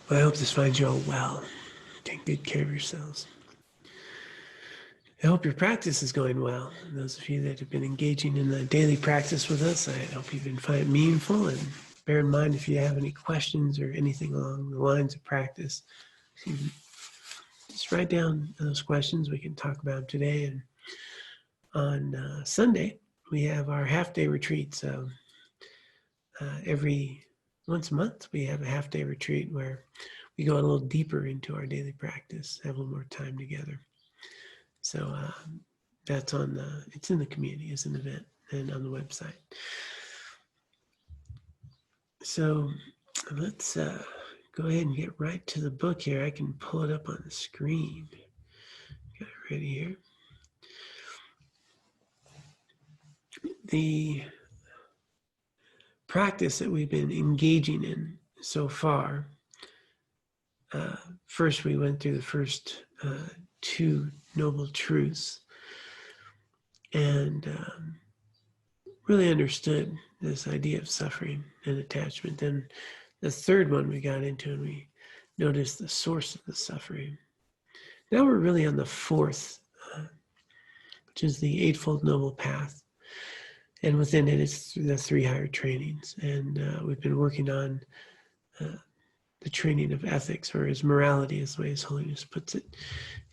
Well, I hope this finds you all well. Take good care of yourselves. I hope your practice is going well. And those of you that have been engaging in the daily practice with us, I hope you've been finding it meaningful. And bear in mind, if you have any questions or anything along the lines of practice, just write down those questions. We can talk about them today. And on Sunday, we have our half-day retreat. So every once a month, we have a half-day retreat where we go a little deeper into our daily practice, have a little more time together. So that's it's in the community as an event and on the website. So let's go ahead and get right to the book here. I can pull it up on the screen. Got it ready here. The practice that we've been engaging in so far, first we went through the first two noble truths and really understood this idea of suffering and attachment. Then the third one we got into, and we noticed the source of the suffering. Now we're really on the fourth, which is the Eightfold Noble Path. And within it is the three higher trainings. And we've been working on the training of ethics, or as morality, as the way His Holiness puts it.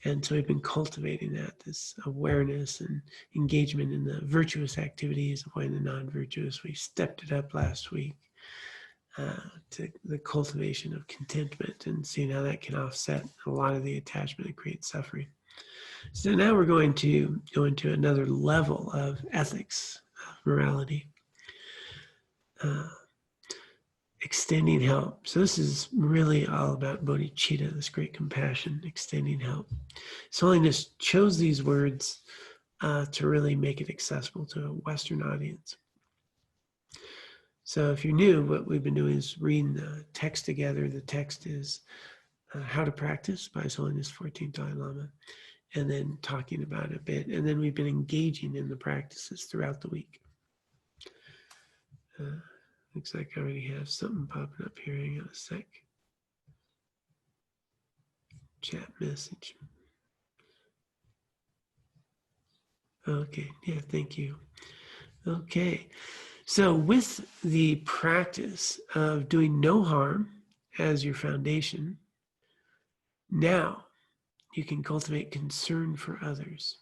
And so we've been cultivating that, this awareness and engagement in the virtuous activities, avoiding the non-virtuous. We stepped it up last week to the cultivation of contentment and seeing how that can offset a lot of the attachment that creates suffering. So now we're going to go into another level of ethics, morality. Extending help. So this is really all about bodhicitta, this great compassion, extending help. His Holiness chose these words to really make it accessible to a Western audience. So if you're new, what we've been doing is reading the text together. The text is How to Practice by His Holiness 14th Dalai Lama, and then talking about it a bit. And then we've been engaging in the practices throughout the week. Looks like I already have something popping up here. Hang on a sec. Chat message. Okay, yeah, thank you. Okay, so with the practice of doing no harm as your foundation, now you can cultivate concern for others.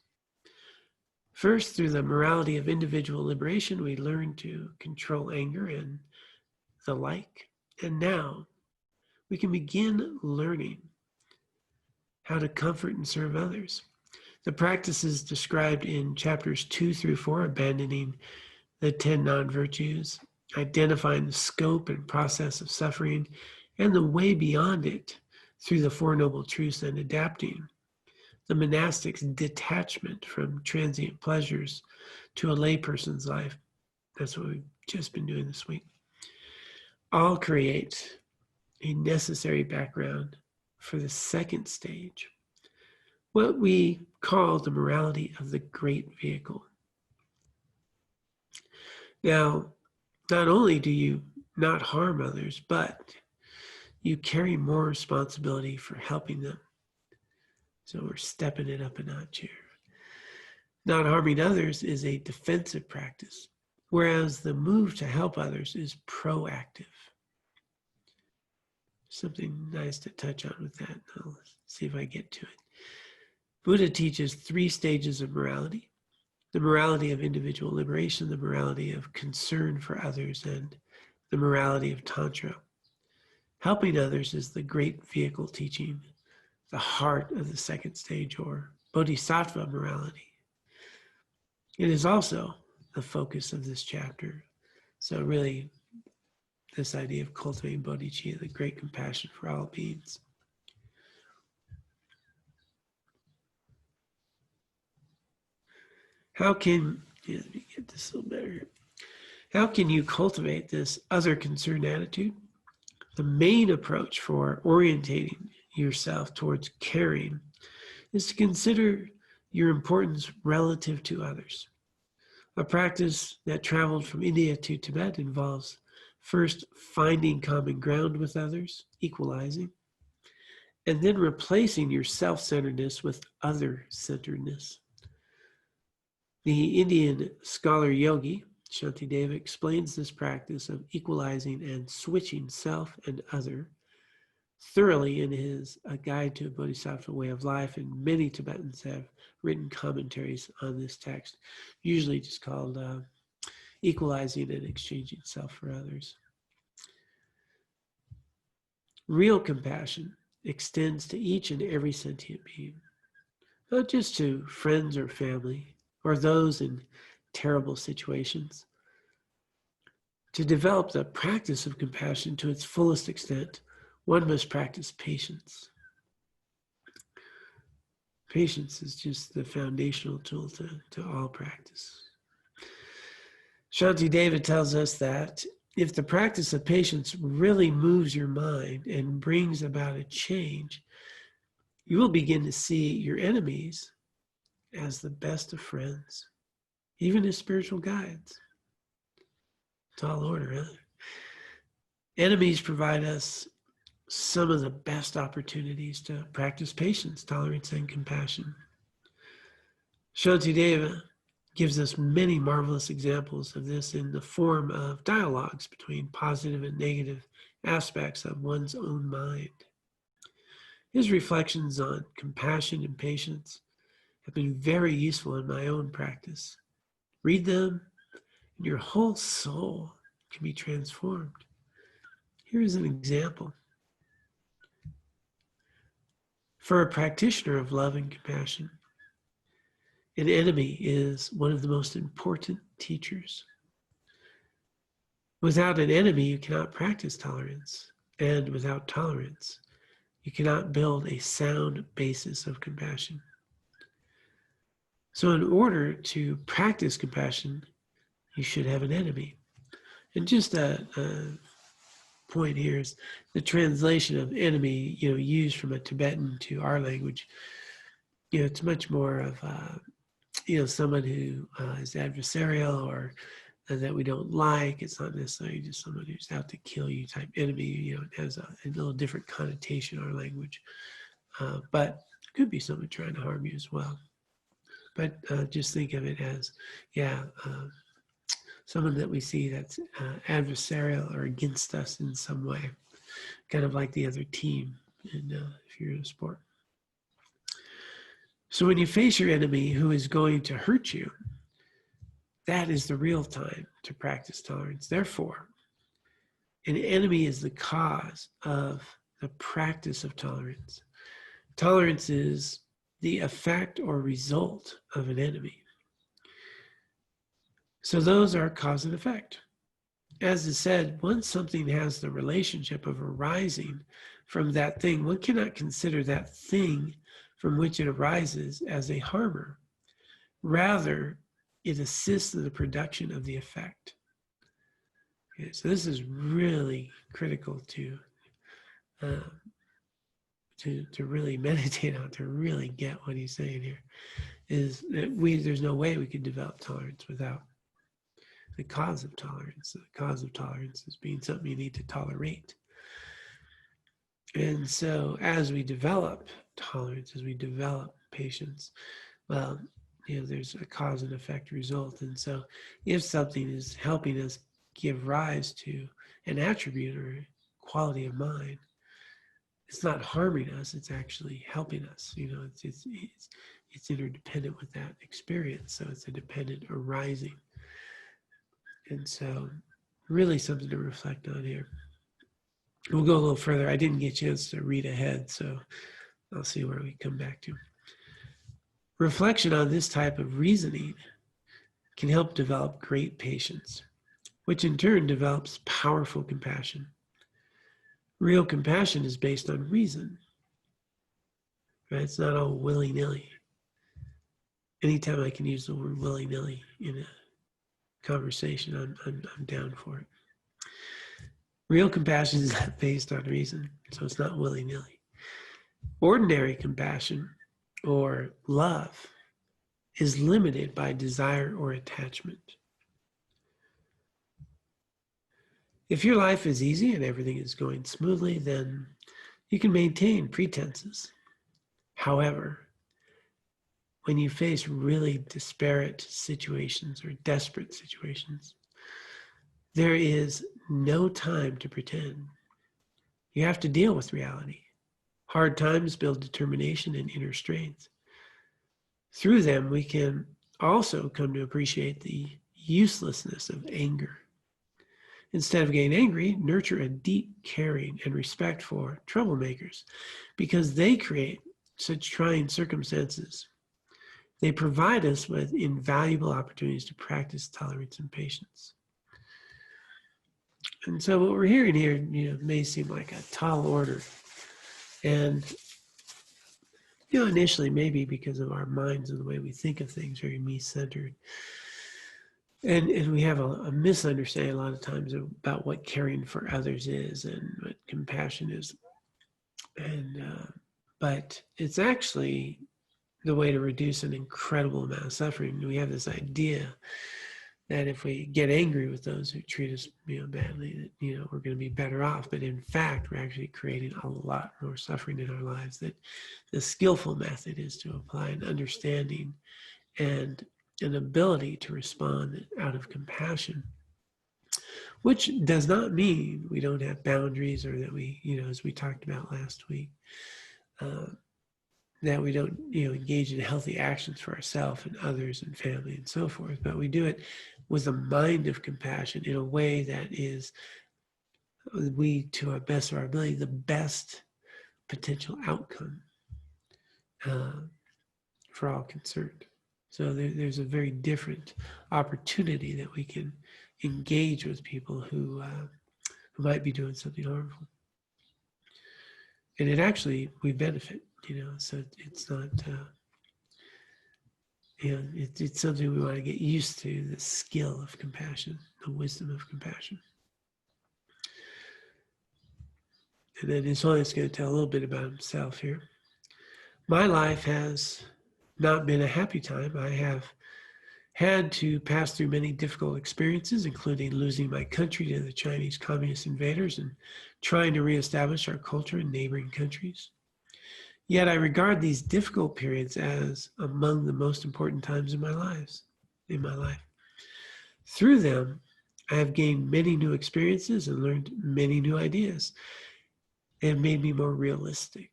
First, through the morality of individual liberation, we learn to control anger and the like. And now we can begin learning how to comfort and serve others. The practices described in chapters 2 through 4, abandoning the 10 non-virtues, identifying the scope and process of suffering, and the way beyond it through the Four Noble Truths, and adapting the monastic's detachment from transient pleasures to a layperson's life. That's what we've just been doing this week. All create a necessary background for the second stage, what we call the morality of the great vehicle. Now, not only do you not harm others, but you carry more responsibility for helping them. So we're stepping it up a notch here. Not harming others is a defensive practice, whereas the move to help others is proactive. Something nice to touch on with that. I'll see if I get to it. Buddha teaches 3 stages of morality: the morality of individual liberation, the morality of concern for others, and the morality of Tantra. Helping others is the great vehicle teaching, the heart of the second stage, or bodhisattva morality. It is also the focus of this chapter. So really, this idea of cultivating bodhicitta, the great compassion for all beings. How can, let me get this a little better. How can you cultivate this other concern attitude? The main approach for orientating yourself towards caring is to consider your importance relative to others. A practice that traveled from India to Tibet involves first finding common ground with others, equalizing, and then replacing your self-centeredness with other-centeredness. The Indian scholar yogi, Shantideva, explains this practice of equalizing and switching self and other thoroughly in his A Guide to a Bodhisattva Way of Life, and many Tibetans have written commentaries on this text, usually just called Equalizing and Exchanging Self for Others. Real compassion extends to each and every sentient being, not just to friends or family or those in terrible situations. To develop the practice of compassion to its fullest extent, one must practice patience. Patience is just the foundational tool to all practice. Shantideva tells us that if the practice of patience really moves your mind and brings about a change, you will begin to see your enemies as the best of friends, even as spiritual guides. Tall order, huh? Enemies provide us some of the best opportunities to practice patience, tolerance, and compassion. Shantideva gives us many marvelous examples of this in the form of dialogues between positive and negative aspects of one's own mind. His reflections on compassion and patience have been very useful in my own practice. Read them, and your whole soul can be transformed. Here is an example. For a practitioner of love and compassion, an enemy is one of the most important teachers. Without an enemy, you cannot practice tolerance, and without tolerance, you cannot build a sound basis of compassion. So in order to practice compassion, you should have an enemy. And just a point here is the translation of enemy, used from a Tibetan to our language. It's much more of, someone who is adversarial or that we don't like. It's not necessarily just someone who's out to kill you type enemy. It has a little different connotation in our language. But it could be someone trying to harm you as well. But just think of it as, someone that we see that's adversarial or against us in some way, kind of like the other team if you're in a sport. So when you face your enemy who is going to hurt you, that is the real time to practice tolerance. Therefore, an enemy is the cause of the practice of tolerance. Tolerance is the effect or result of an enemy. So those are cause and effect. As is said, once something has the relationship of arising from that thing, one cannot consider that thing from which it arises as a harmer. Rather, it assists in the production of the effect. Okay, so this is really critical to really meditate on, to really get what he's saying here, is that there's no way we could develop tolerance without the cause of tolerance. The cause of tolerance is being something you need to tolerate. And so as we develop tolerance, as we develop patience, well, there's a cause and effect result. And so if something is helping us give rise to an attribute or quality of mind, it's not harming us, it's actually helping us. It's interdependent with that experience. So it's a dependent arising. And so really something to reflect on here. We'll go a little further. I didn't get a chance to read ahead, so I'll see where we come back to. Reflection on this type of reasoning can help develop great patience, which in turn develops powerful compassion. Real compassion is based on reason, right? It's not all willy-nilly. Anytime I can use the word willy-nilly in a conversation, I'm down for it. Real compassion is not based on reason, so it's not willy-nilly. Ordinary compassion or love is limited by desire or attachment. If your life is easy and everything is going smoothly, then You can maintain pretenses. However, when you face really disparate situations or desperate situations, there is no time to pretend. You have to deal with reality. Hard times build determination and inner strength. Through them, we can also come to appreciate the uselessness of anger. Instead of getting angry, nurture a deep caring and respect for troublemakers because they create such trying circumstances. They provide us with invaluable opportunities to practice tolerance and patience. And so what we're hearing here, may seem like a tall order. And, initially maybe because of our minds and the way we think of things, very me-centered. And we have a misunderstanding a lot of times about what caring for others is and what compassion is. And but it's actually the way to reduce an incredible amount of suffering. We have this idea that if we get angry with those who treat us badly, that we're going to be better off. But in fact, we're actually creating a lot more suffering in our lives. That the skillful method is to apply an understanding and an ability to respond out of compassion, which does not mean we don't have boundaries or that we, as we talked about last week, that we don't, engage in healthy actions for ourselves and others and family and so forth, but we do it with a mind of compassion in a way that is, to our best of our ability, the best potential outcome for all concerned. So there's a very different opportunity that we can engage with people who might be doing something harmful. And we benefit, so it's not, it's something we want to get used to, the skill of compassion, the wisdom of compassion. And then His Holiness is going to tell a little bit about himself here. My life has not been a happy time. I have had to pass through many difficult experiences, including losing my country to the Chinese communist invaders and trying to reestablish our culture in neighboring countries. Yet I regard these difficult periods as among the most important times in my life. Through them, I have gained many new experiences and learned many new ideas. They have made me more realistic.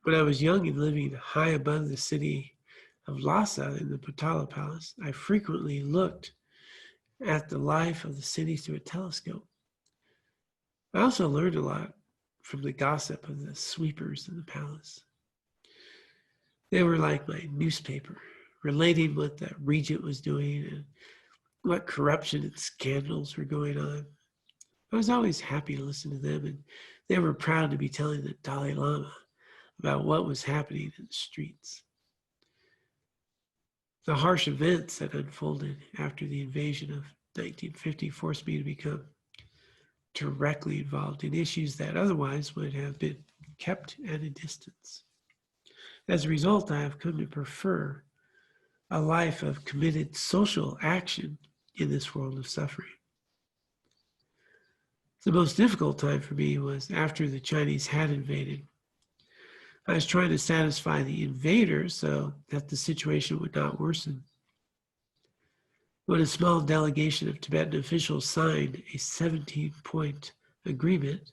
When I was young and living high above the city of Lhasa in the Potala Palace, I frequently looked at the life of the city through a telescope. I also learned a lot from the gossip of the sweepers in the palace. They were like my newspaper, relating what the regent was doing and what corruption and scandals were going on. I was always happy to listen to them, and they were proud to be telling the Dalai Lama about what was happening in the streets. The harsh events that unfolded after the invasion of 1950 forced me to become directly involved in issues that otherwise would have been kept at a distance. As a result, I have come to prefer a life of committed social action in this world of suffering. The most difficult time for me was after the Chinese had invaded. I was trying to satisfy the invaders so that the situation would not worsen. When a small delegation of Tibetan officials signed a 17-point agreement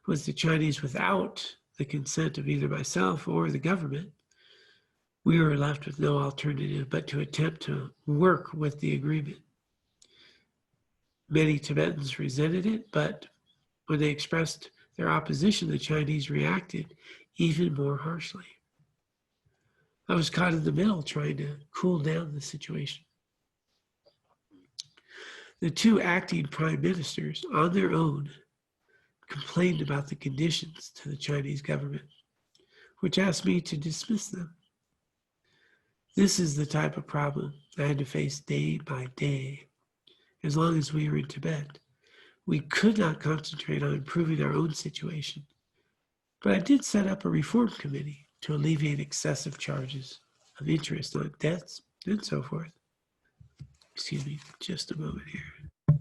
with the Chinese without the consent of either myself or the government, we were left with no alternative but to attempt to work with the agreement. Many Tibetans resented it, but when they expressed their opposition, the Chinese reacted even more harshly. I was caught in the middle trying to cool down the situation. The two acting prime ministers, on their own, complained about the conditions to the Chinese government, which asked me to dismiss them. This is the type of problem I had to face day by day as long as we were in Tibet. We could not concentrate on improving our own situation, but I did set up a reform committee to alleviate excessive charges of interest on debts and so forth. Excuse me, just a moment here.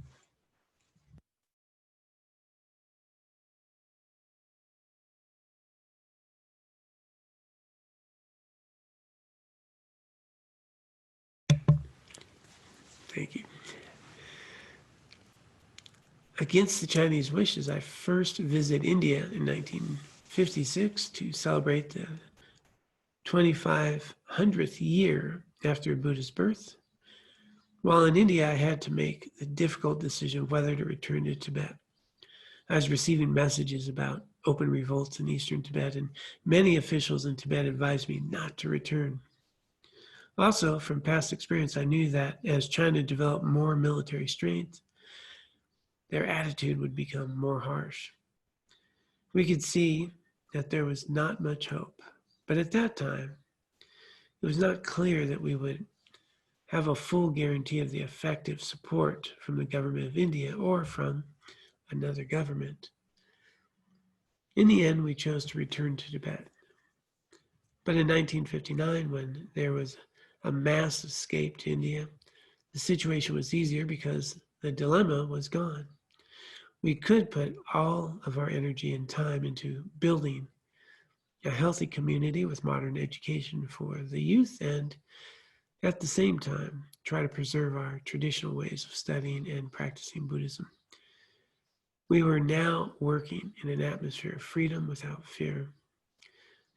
Thank you. Against the Chinese wishes, I first visited India in 1956 to celebrate the 2500th year after Buddha's birth. While in India, I had to make the difficult decision of whether to return to Tibet. I was receiving messages about open revolts in eastern Tibet, and many officials in Tibet advised me not to return. Also, from past experience, I knew that as China developed more military strength, their attitude would become more harsh. We could see that there was not much hope, but at that time, it was not clear that we would have a full guarantee of the effective support from the government of India or from another government. In the end, we chose to return to Tibet. But in 1959, when there was a mass escape to India, the situation was easier because the dilemma was gone. We could put all of our energy and time into building a healthy community with modern education for the youth and at the same time try to preserve our traditional ways of studying and practicing Buddhism. We were now working in an atmosphere of freedom without fear.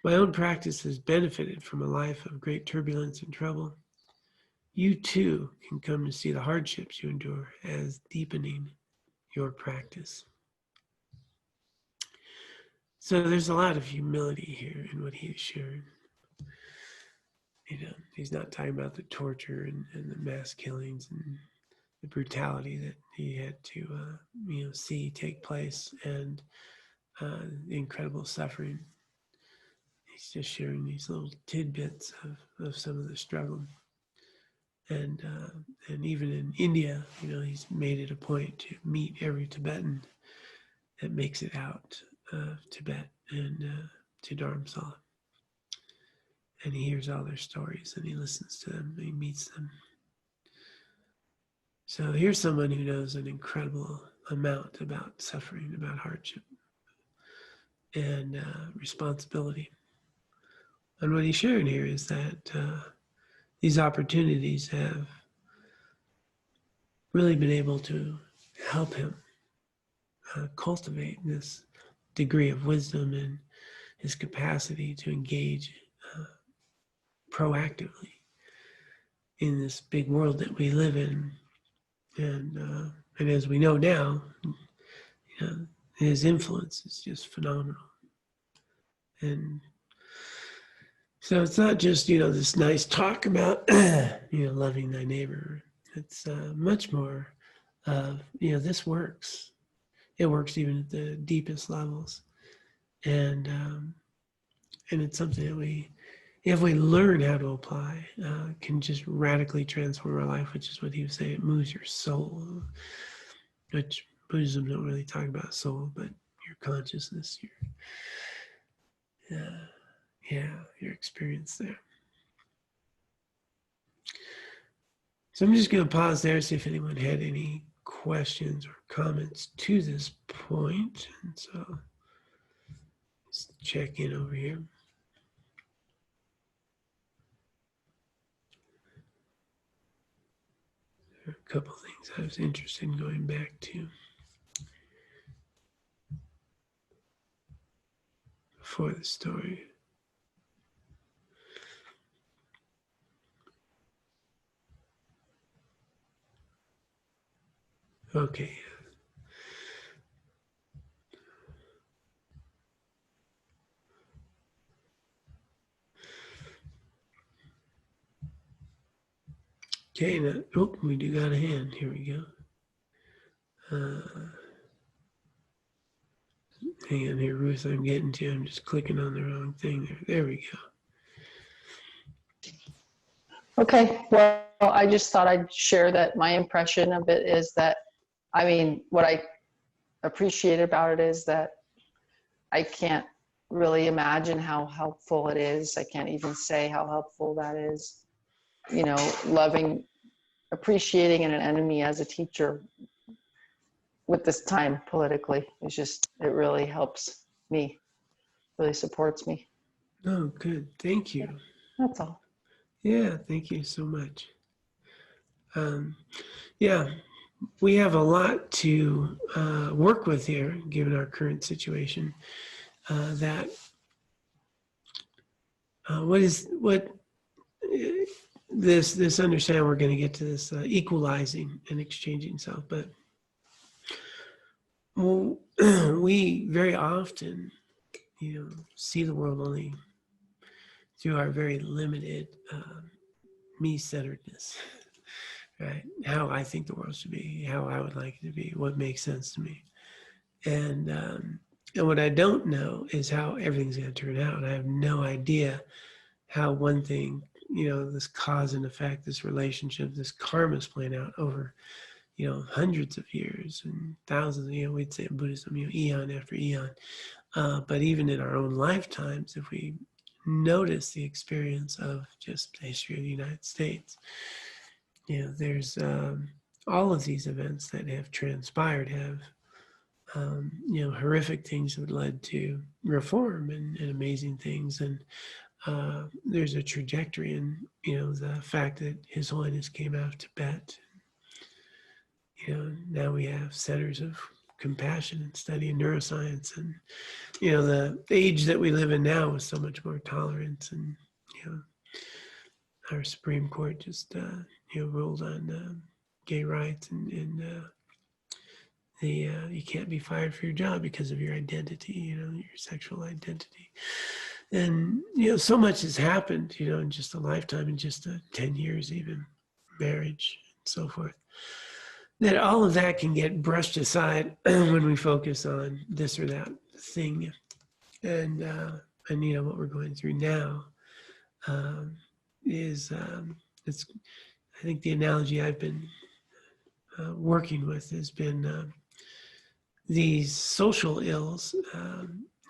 My own practice has benefited from a life of great turbulence and trouble. You too can come to see the hardships you endure as deepening your practice. So there's a lot of humility here in what he is sharing. He's not talking about the torture and the mass killings and the brutality that he had to, see take place, and the incredible suffering. He's just sharing these little tidbits of some of the struggle. And even in India, he's made it a point to meet every Tibetan that makes it out of Tibet and to Dharamsala. And he hears all their stories and he listens to them and he meets them. So here's someone who knows an incredible amount about suffering, about hardship, and responsibility. And what he's sharing here is that these opportunities have really been able to help him cultivate this degree of wisdom and his capacity to engage proactively in this big world that we live in. And as we know now, his influence is just phenomenal. And so it's not just, this nice talk about, loving thy neighbor. It's much more of, this works. It works even at the deepest levels. And it's something that if we learn how to apply, can just radically transform our life, which is what he was saying. It moves your soul, which Buddhism don't really talk about soul, but your consciousness, your experience there. So I'm just going to pause there, see if anyone had any questions or comments to this point. And so let's check in over here. There are a couple things I was interested in going back to before the story. Okay. Okay, now, we do got a hand. Here we go. Hang on here, Ruth. I'm getting to you. I'm just clicking on the wrong thing there. There we go. Okay. Well, I just thought I'd share that my impression of it is that, what I appreciate about it is that I can't really imagine how helpful it is. I can't even say how helpful that is. Loving, appreciating an enemy as a teacher with this time politically it really helps me, really supports me. Oh, good. Thank you. That's all. Yeah, thank you so much. Um, yeah, we have a lot to work with here, given our current situation. That what this understand we're going to get to this equalizing and exchanging self, but well, we very often, see the world only through our very limited me-centeredness, right? How I think the world should be, how I would like it to be, what makes sense to me, and what I don't know is how everything's going to turn out. I have no idea how one thing, this cause and effect, this relationship, this karma is playing out over, hundreds of years and thousands. We'd say in Buddhism, eon after eon. But even in our own lifetimes, if we notice the experience of just the history of the United States, there's all of these events that have transpired have, horrific things that led to reform and amazing things. And there's a trajectory in, the fact that His Holiness came out of Tibet. Now we have centers of compassion and study in neuroscience, and the age that we live in now is so much more tolerance, and our Supreme Court just ruled on gay rights, and you can't be fired for your job because of your identity, your sexual identity. And so much has happened, in just a lifetime, in just 10 years, even marriage and so forth, that all of that can get brushed aside when we focus on this or that thing. And what we're going through now is it's, I think the analogy I've been working with has been these social ills.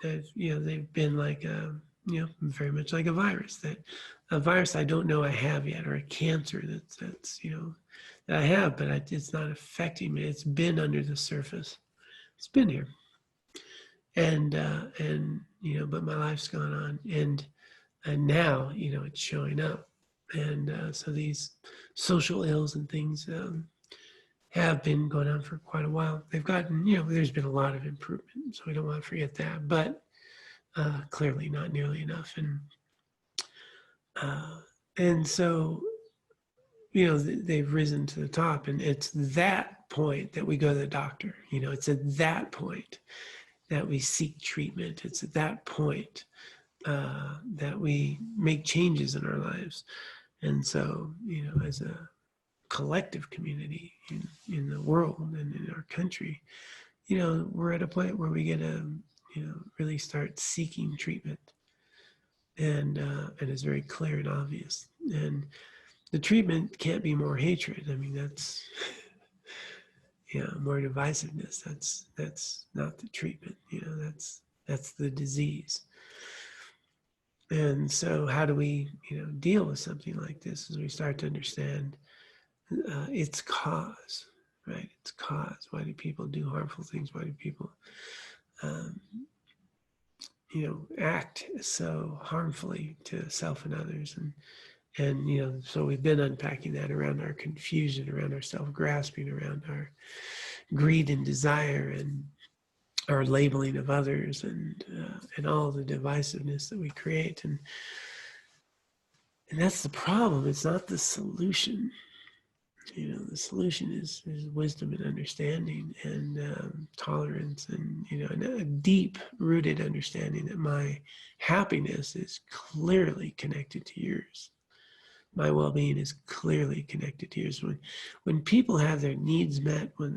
They've been like very much like a virus, that a virus I don't know I have yet, or a cancer that's that I have, but it's not affecting me. It's been under the surface. It's been here, and but my life's gone on, and now it's showing up, and so these social ills and things have been going on for quite a while. They've gotten, there's been a lot of improvement, so we don't want to forget that, but clearly not nearly enough, and so they've risen to the top, and it's that point that we go to the doctor. It's at that point that we seek treatment. It's at that point that we make changes in our lives. And so, as a collective community in the world and in our country, we're at a point where we get to, really start seeking treatment. And it's very clear and obvious. And the treatment can't be more hatred. I mean, that's, more divisiveness. That's not the treatment. That's the disease. And so how do we, deal with something like this as we start to understand its cause, right? Its cause. Why do people do harmful things? Why do people, act so harmfully to self and others? And so we've been unpacking that around our confusion, around our self-grasping, around our greed and desire, and our labeling of others, and all the divisiveness that we create. And that's the problem. It's not the solution. The solution is wisdom and understanding, and tolerance, and and a deep-rooted understanding that my happiness is clearly connected to yours. My well-being is clearly connected to yours. When people have their needs met, when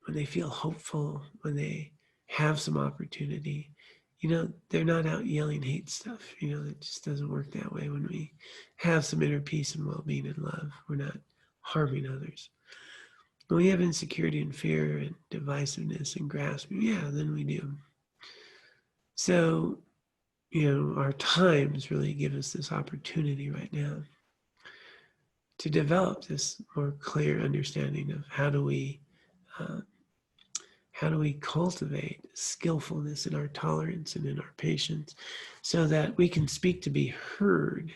they feel hopeful, when they have some opportunity, they're not out yelling hate stuff. It just doesn't work that way. When we have some inner peace and well-being and love, we're not harming others. When we have insecurity and fear and divisiveness and grasping, then we do. So, our times really give us this opportunity right now to develop this more clear understanding of how do we cultivate skillfulness in our tolerance and in our patience, so that we can speak to be heard,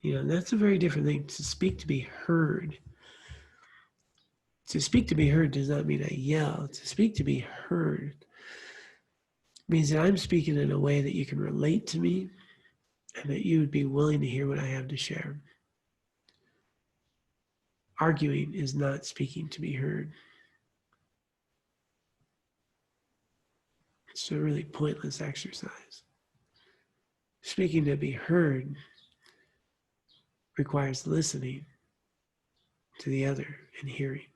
You know, that's a very different thing. To speak to be heard. To speak to be heard does not mean I yell. To speak to be heard means that I'm speaking in a way that you can relate to me and that you would be willing to hear what I have to share. Arguing is not speaking to be heard. It's a really pointless exercise. Speaking to be heard requires listening to the other and hearing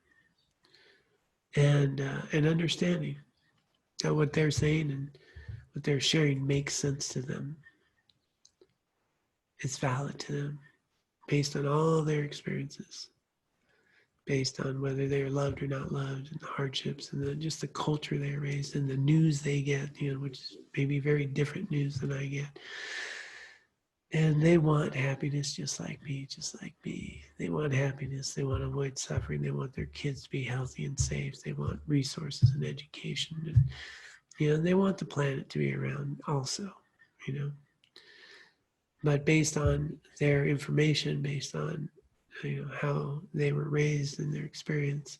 and understanding that what they're saying and what they're sharing makes sense to them. It's valid to them based on all their experiences, based on whether they're loved or not loved, and the hardships, and just the culture they're raised in, the news they get, you know, which is maybe very different news than I get. And they want happiness just like me, just like me. They want happiness. They want to avoid suffering. They want their kids to be healthy and safe. They want resources and education. And, you know, they want the planet to be around also, you know. But based on their information, based on, you know, how they were raised and their experience,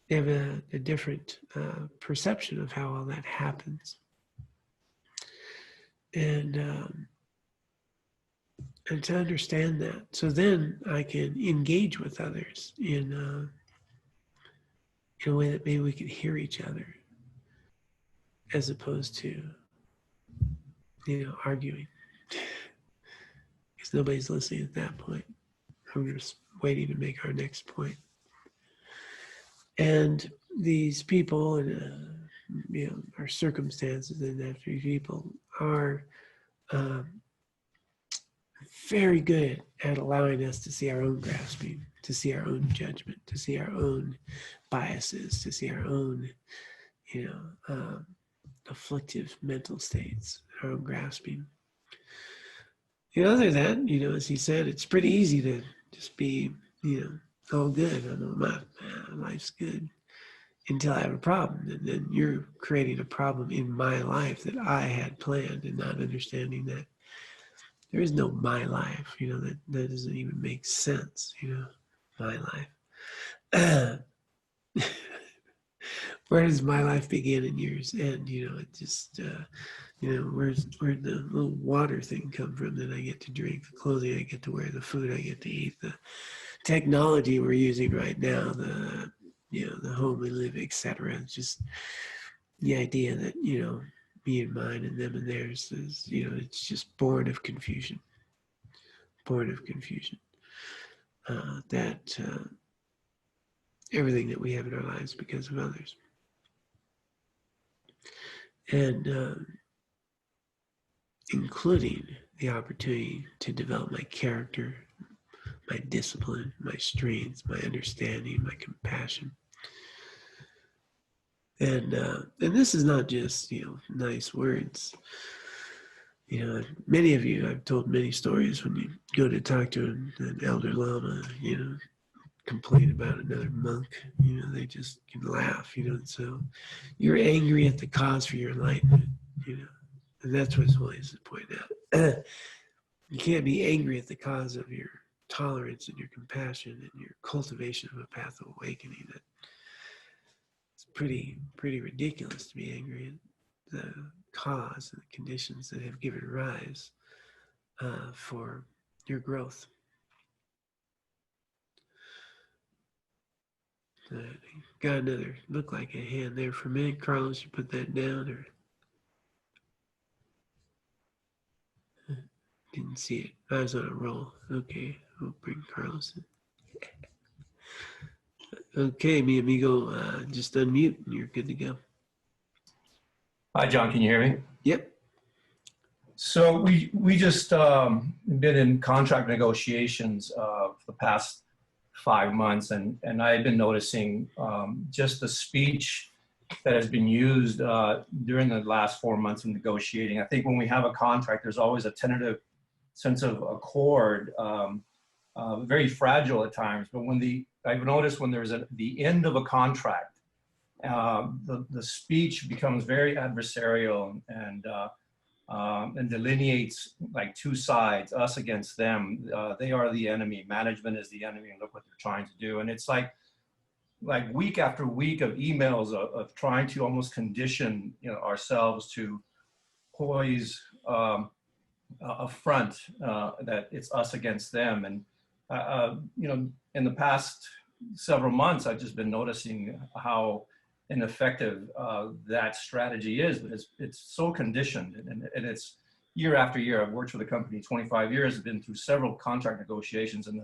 they have a different perception of how all that happens. And to understand that, so then I can engage with others in a way that maybe we can hear each other, as opposed to, you know, arguing, because nobody's listening at that point. I'm just waiting to make our next point. And these people and you know, our circumstances and after people are very good at allowing us to see our own grasping, to see our own judgment, to see our own biases, to see our own, you know, afflictive mental states, our own grasping. You know, other than that, you know, as he said, it's pretty easy to just be, you know, all good. I know my life's good until I have a problem. And then you're creating a problem in my life that I had planned and not understanding that there is no my life, you know, that doesn't even make sense, you know, my life. Where does my life begin and yours end? You know, it just, you know, where'd the little water thing come from that I get to drink, the clothing I get to wear, the food I get to eat, the technology we're using right now, the, you know, the home we live, etc. It's just the idea that, you know, me and mine and them and theirs is, you know, it's just born of confusion. Born of confusion. That everything that we have in our lives because of others. And including the opportunity to develop my character, my discipline, my strength, my understanding, my compassion. And this is not just, you know, nice words. You know, many of you, I've told many stories when you go to talk to an elder Lama, you know, complain about another monk, you know, they just can laugh, you know, and so you're angry at the cause for your enlightenment, you know, and that's what Holiness is pointing out. You can't be angry at the cause of your tolerance and your compassion and your cultivation of a path of awakening. That it's pretty ridiculous to be angry at the cause and the conditions that have given rise for your growth. Got another, look like a hand there for a minute. Carlos, you put that down or? Didn't see it. I was on a roll. Okay, we'll bring Carlos in. Okay, mi amigo, just unmute and you're good to go. Hi, John. Can you hear me? Yep. So we just been in contract negotiations for the past 5 months, and I've been noticing just the speech that has been used during the last 4 months of negotiating. I think when we have a contract, there's always a tentative sense of accord, very fragile at times. But I've noticed when there's the end of a contract, the speech becomes very adversarial, and and delineates like two sides, us against them. They are the enemy. Management is the enemy, and look what they're trying to do. And it's like week after week of emails of trying to almost condition, you know, ourselves to poise a front that it's us against them. And you know, in the past several months, I've just been noticing how ineffective that strategy is. But it's so conditioned, and it's year after year. I've worked for the company 25 years. I've been through several contract negotiations, and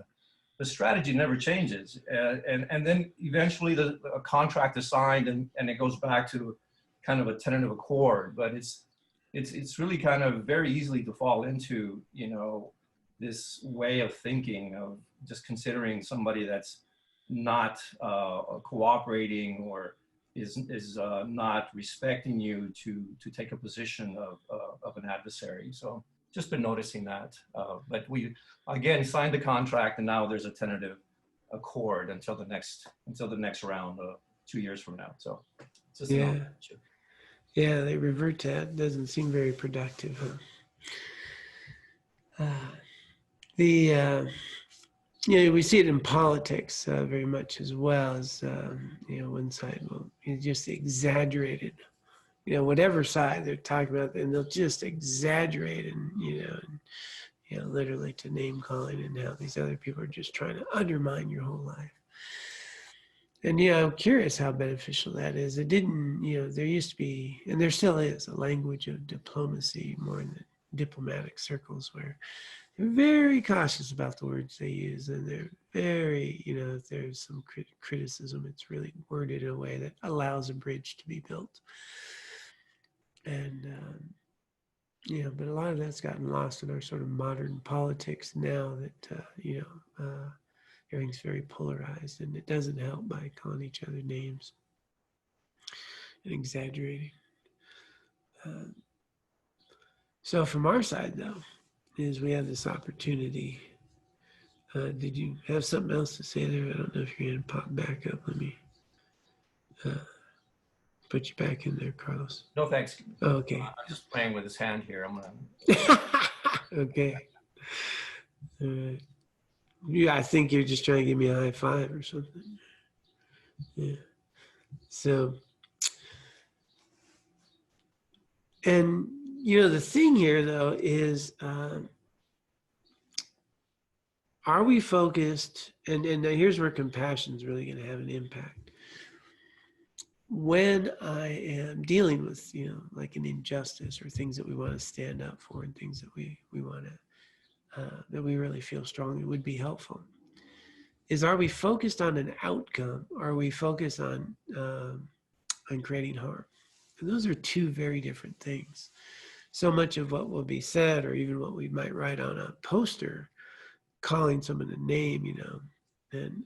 the strategy never changes. And then eventually a contract is signed, and it goes back to kind of a tentative accord. But it's really kind of very easily to fall into, you know, this way of thinking of just considering somebody that's not cooperating or is not respecting you to take a position of an adversary. So just been noticing that. But we again signed the contract, and now there's a tentative accord until the next round 2 years from now. So it's just Yeah. an issue. Yeah, they revert to that. Doesn't seem very productive, huh? You know, we see it in politics very much as well. As you know, one side will just exaggerate it. You know, whatever side they're talking about, and they'll just exaggerate, and you know, literally to name calling, and how these other people are just trying to undermine your whole life. And yeah, I'm curious how beneficial that is. It didn't, you know, there used to be, and there still is, a language of diplomacy more in the diplomatic circles where they're very cautious about the words they use, and they're very, you know, if there's some criticism, it's really worded in a way that allows a bridge to be built. And, you know, but a lot of that's gotten lost in our sort of modern politics now that, you know, everything's very polarized, and it doesn't help by calling each other names and exaggerating. So from our side, though, is we have this opportunity. Did you have something else to say there? I don't know if you're going to pop back up. Let me put you back in there, Carlos. No thanks. Oh, okay. I'm just playing with his hand here. I'm gonna. Okay. All right. Yeah, I think you're just trying to give me a high five or something. Yeah. So, and you know, the thing here though is, are we focused? And here's where compassion is really going to have an impact. When I am dealing with, you know, like an injustice or things that we want to stand up for, and things that we want to, that we really feel strongly would be helpful, is, are we focused on an outcome? Or are we focused on creating harm? And those are two very different things. So much of what will be said, or even what we might write on a poster, calling someone a name, you know, and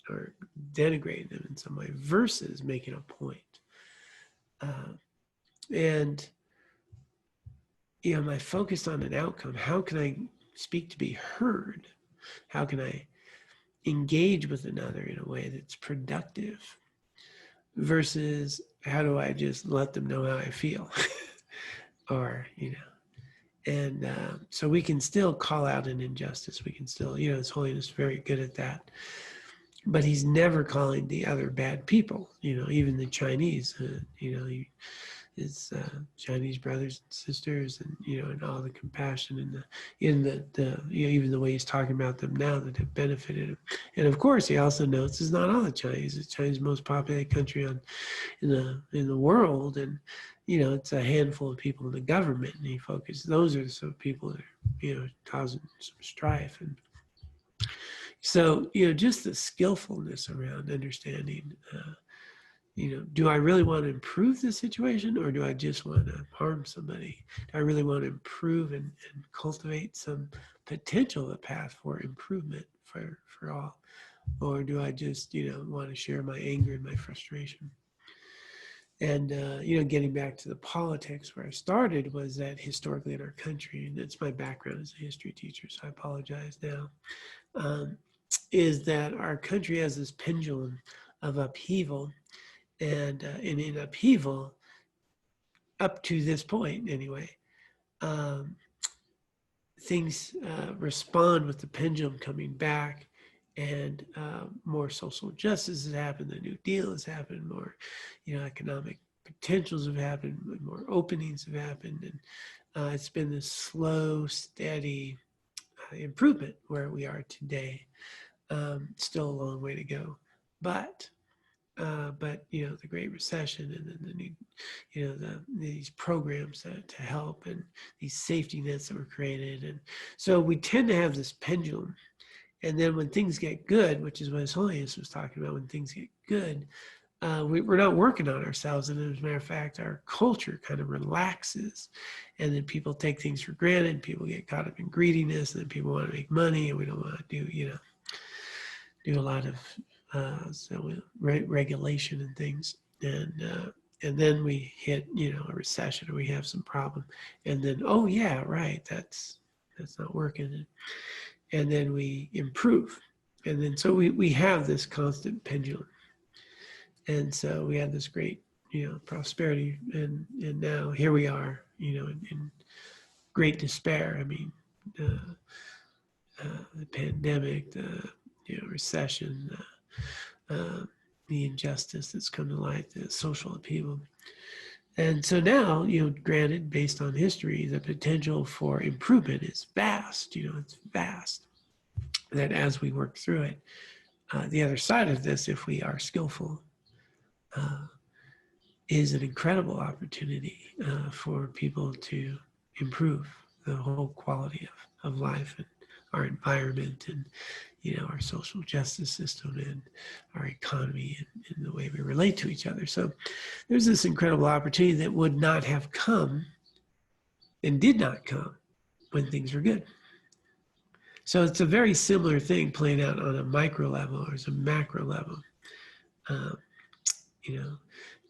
or denigrating them in some way, versus making a point. And you know, am I focused on an outcome? How can I speak to be heard? How can I engage with another in a way that's productive? Versus, how do I just let them know how I feel? Or, you know, and so we can still call out an injustice. We can still, you know, His Holiness is very good at that. But he's never calling the other bad people, you know, even the Chinese, you know, his Chinese brothers and sisters, and, you know, and all the compassion, and the you know, even the way he's talking about them now that have benefited him. And of course, he also notes it's not all the Chinese. It's China's most populated country in the world, and you know, it's a handful of people in the government, and he focuses. Those are some people that are, you know, causing some strife. And so, you know, just the skillfulness around understanding, you know, do I really want to improve the situation, or do I just want to harm somebody? Do I really want to improve and cultivate some potential of a path for improvement for all? Or do I just, you know, want to share my anger and my frustration? And, you know, getting back to the politics where I started, was that historically in our country, and it's my background as a history teacher, so I apologize now, is that our country has this pendulum of upheaval, and in upheaval, up to this point anyway, um, things respond with the pendulum coming back, and more social justice has happened. The New Deal has happened. More, economic potentials have happened. More openings have happened, and it's been this slow, steady improvement where we are today. Still a long way to go, but the Great Recession, and then the new, these programs to help, and these safety nets that were created, and so we tend to have this pendulum. And then when things get good, which is what His Holiness was talking about, when things get good, we're not working on ourselves. And as a matter of fact, our culture kind of relaxes, and then people take things for granted. People get caught up in greediness, and then people want to make money, and we don't want to do a lot of regulation and things. And then we hit, a recession, or we have some problem, and then, oh yeah, right, that's not working. And then we improve. And then so we have this constant pendulum. And so we had this great, prosperity, and now here we are, in great despair. I mean, the pandemic, the recession, the injustice that's come to light, the social upheaval. And so now, granted, based on history, the potential for improvement is vast. It's vast. That as we work through it, the other side of this, if we are skillful, is an incredible opportunity for people to improve the whole quality of life, and our environment, and our social justice system, and our economy, and the way we relate to each other. So there's this incredible opportunity that would not have come, and did not come, when things were good. So it's a very similar thing playing out on a micro level or as a macro level.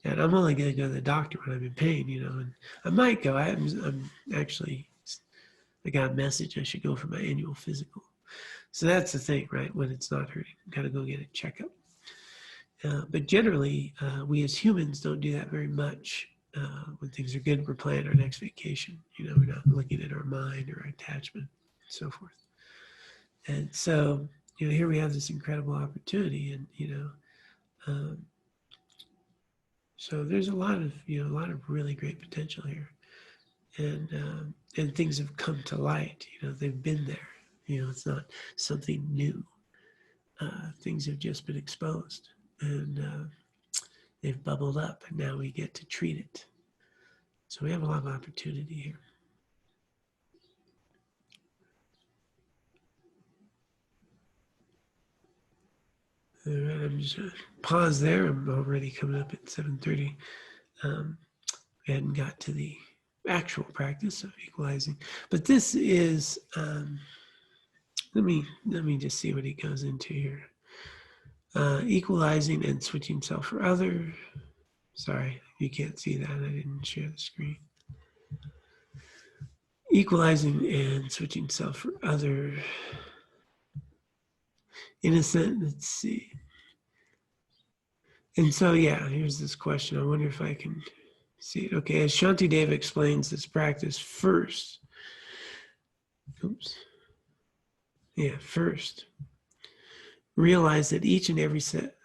And I'm only going to go to the doctor when I'm in pain, and I might go. I'm actually, I got a message I should go for my annual physical. So that's the thing, right? When it's not hurting, got to go get a checkup. But generally, we as humans don't do that very much. When things are good, we're planning our next vacation. We're not looking at our mind or our attachment, and so forth. And so, here we have this incredible opportunity, and so there's a lot of really great potential here, and things have come to light. They've been there. It's not something new. Things have just been exposed, and they've bubbled up, and now we get to treat it. So we have a lot of opportunity here. All right, I'm just going to pause there. I'm already coming up at 7:30. We hadn't got to the actual practice of equalizing, but this is, let me just see what he goes into here. Equalizing and switching self for other. Sorry, you can't see that. I didn't share the screen. Equalizing and switching self for other. Innocent, let's see. And so, yeah, here's this question. I wonder if I can see it. Okay, as Shantideva explains this practice first. Oops. Yeah, first. Realize that each and every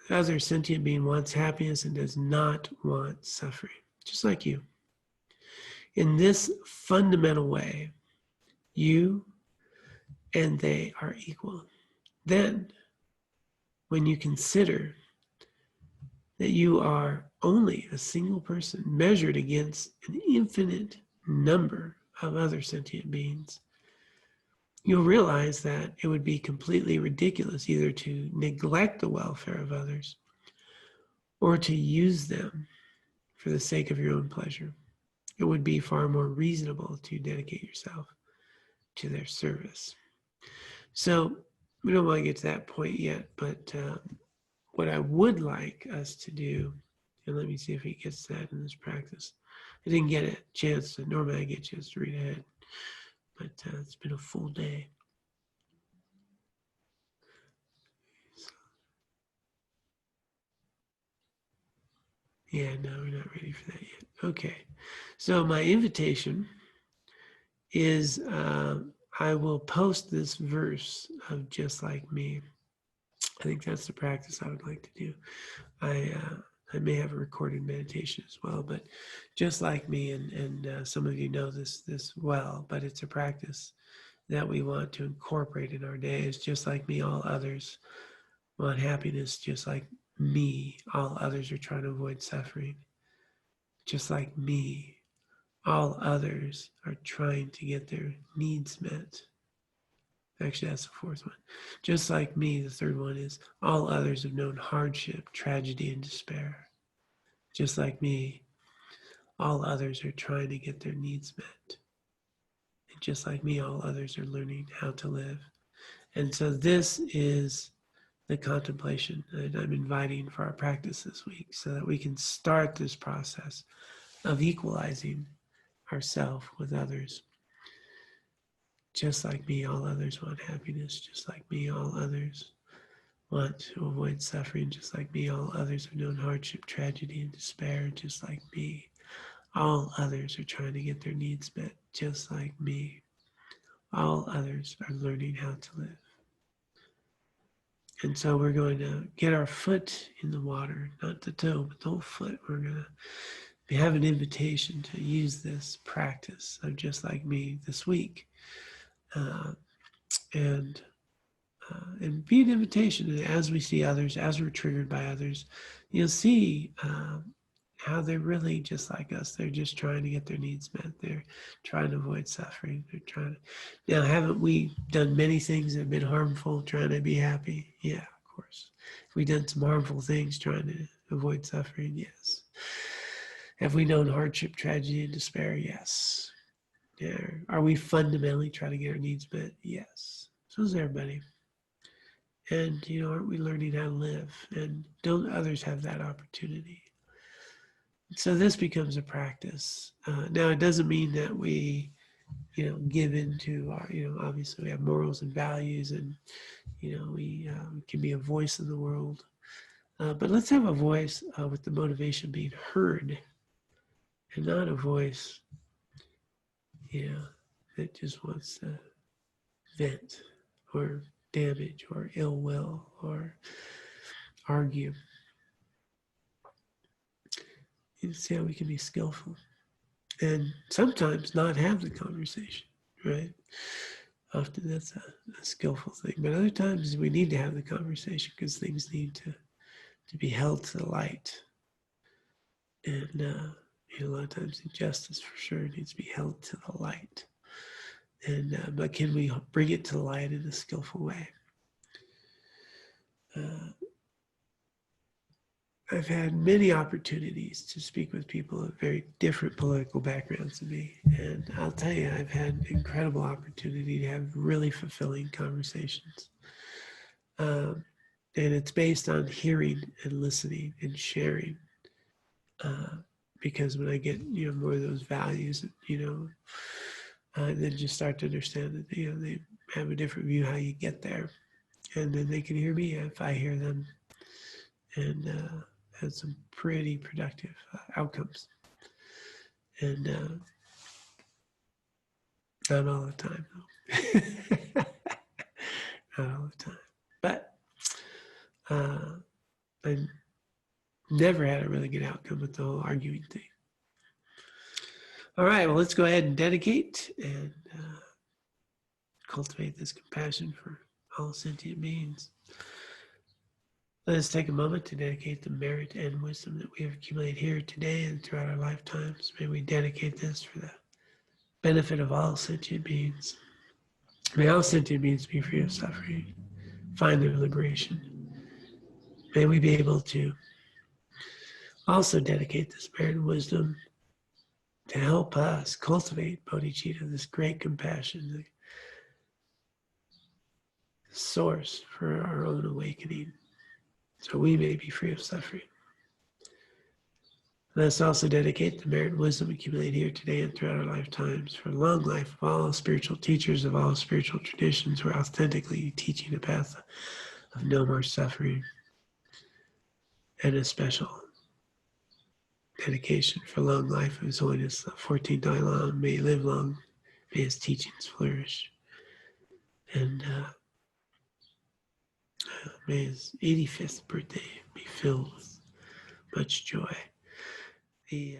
other sentient being wants happiness and does not want suffering, just like you. In this fundamental way, you and they are equal. Then, when you consider that you are only a single person measured against an infinite number of other sentient beings, you'll realize that it would be completely ridiculous either to neglect the welfare of others or to use them for the sake of your own pleasure. It would be far more reasonable to dedicate yourself to their service. So we don't want to get to that point yet, but what I would like us to do, and let me see if he gets that in this practice. I didn't get a chance to, normally I get a chance to read ahead, but it's been a full day. Yeah, no, we're not ready for that yet. Okay, so my invitation is I will post this verse of just like me. I think that's the practice I would like to do. I may have a recorded meditation as well, but just like me, and some of you know this well, but it's a practice that we want to incorporate in our days. Just like me, all others want happiness. Just like me, all others are trying to avoid suffering. Just like me, all others are trying to get their needs met. Actually, that's the fourth one. Just like me, the third one is all others have known hardship, tragedy, and despair. Just like me, all others are trying to get their needs met. And just like me, all others are learning how to live. And so this is the contemplation that I'm inviting for our practice this week so that we can start this process of equalizing ourselves with others. Just like me, all others want happiness. Just like me, all others want to avoid suffering. Just like me, all others have known hardship, tragedy, and despair. Just like me, all others are trying to get their needs met. Just like me, all others are learning how to live. And so we're going to get our foot in the water, not the toe, but the whole foot. We're going to have an invitation to use this practice of just like me this week. And be an invitation. And as we see others, as we're triggered by others, you'll see how they're really just like us. They're just trying to get their needs met. They're trying to avoid suffering. They're trying to. Now, haven't we done many things that have been harmful, trying to be happy? Yeah, of course. Have we done some harmful things trying to avoid suffering? Yes. Have we known hardship, tragedy, and despair? Yes. Yeah. Are we fundamentally trying to get our needs met? Yes. So is everybody. And, aren't we learning how to live? And don't others have that opportunity? So this becomes a practice. Now, it doesn't mean that we, give into our, obviously we have morals and values and, we can be a voice in the world. But let's have a voice with the motivation being heard and not a voice, that just wants to vent or damage or ill will or argue. You see how we can be skillful and sometimes not have the conversation, right? Often that's a skillful thing, but other times we need to have the conversation because things need to be held to the light. And a lot of times injustice for sure needs to be held to the light. And but can we bring it to the light in a skillful way? I've had many opportunities to speak with people of very different political backgrounds than me. And I'll tell you, I've had incredible opportunity to have really fulfilling conversations. And it's based on hearing and listening and sharing. Because when I get, more of those values, then just start to understand that, they have a different view how you get there. And then they can hear me if I hear them. And had some pretty productive outcomes. And not all the time, though. Not all the time. But I never had a really good outcome with the whole arguing thing. All right, well, let's go ahead and dedicate and cultivate this compassion for all sentient beings. Let us take a moment to dedicate the merit and wisdom that we have accumulated here today and throughout our lifetimes. May we dedicate this for the benefit of all sentient beings. May all sentient beings be free of suffering, find their liberation. May we be able to also dedicate this merit and wisdom to help us cultivate bodhicitta, this great compassion, the source for our own awakening, so we may be free of suffering. Let us also dedicate the merit and wisdom accumulated here today and throughout our lifetimes for the long life of all spiritual teachers of all spiritual traditions who are authentically teaching a path of no more suffering, and a special dedication for long life of His Holiness, the 14th Dalai Lama. May he live long, May his teachings flourish. And may his 85th birthday be filled with much joy. The